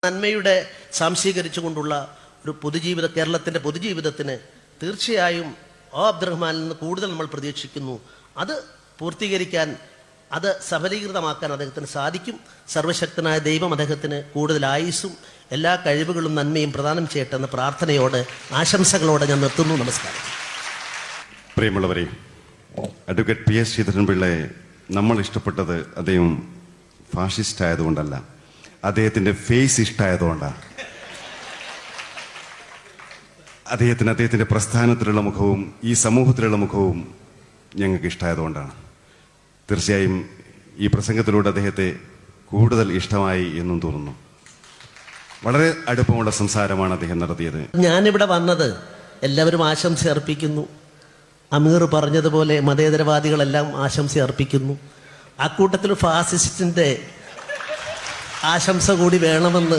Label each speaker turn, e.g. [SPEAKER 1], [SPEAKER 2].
[SPEAKER 1] നന്മയുടെ സാംശീകരിച്ചുകൊണ്ടുള്ള ഒരു പൊതുജീവിത കേരളത്തിൻ്റെ പൊതുജീവിതത്തിന് തീർച്ചയായും അബ്ദുറഹ്മാനിൽ നിന്ന് കൂടുതൽ നമ്മൾ പ്രതീക്ഷിക്കുന്നു. അത് പൂർത്തീകരിക്കാൻ, അത് സഫലീകൃതമാക്കാൻ അദ്ദേഹത്തിന് സാധിക്കും. സർവശക്തനായ ദൈവം അദ്ദേഹത്തിന് കൂടുതൽ ആയുസ്സും എല്ലാ കഴിവുകളും നന്മയും പ്രദാനം ചെയ്യട്ടെ എന്ന പ്രാർത്ഥനയോടെ ആശംസകളോടെ ഞാൻ നിർത്തുന്നു. നമസ്കാരം.
[SPEAKER 2] പ്രിയമുള്ളവരെ, അഡ്വക്കേറ്റ് പി എസ് ശ്രീധരൻപിള്ളയെ നമ്മൾ ഇഷ്ടപ്പെട്ടത് അദ്ദേഹം ഫാഷിസ്റ്റ് ആയതുകൊണ്ടല്ല, അദ്ദേഹത്തിൻ്റെ ഫേസ് ഇഷ്ടമായതുകൊണ്ടാണ്. അദ്ദേഹത്തിൻ്റെ പ്രസ്ഥാനത്തിലുള്ള മുഖവും ഈ സമൂഹത്തിലുള്ള മുഖവും ഞങ്ങൾക്ക് ഇഷ്ടമായതുകൊണ്ടാണ്. തീർച്ചയായും ഈ പ്രസംഗത്തിലൂടെ അദ്ദേഹത്തെ കൂടുതൽ ഇഷ്ടമായി എന്നും തോന്നുന്നു. വളരെ അടുപ്പമുള്ള സംസാരമാണ് അദ്ദേഹം നടത്തിയത്.
[SPEAKER 1] ഞാനിവിടെ വന്നത് എല്ലാവരും ആശംസ അർപ്പിക്കുന്നു. അമീർ പറഞ്ഞതുപോലെ മതേതരവാദികളെല്ലാം ആശംസ അർപ്പിക്കുന്നു. അക്കൂട്ടത്തിൽ ഫാസിസ്റ്റിൻ്റെ ആശംസ കൂടി വേണമെന്ന്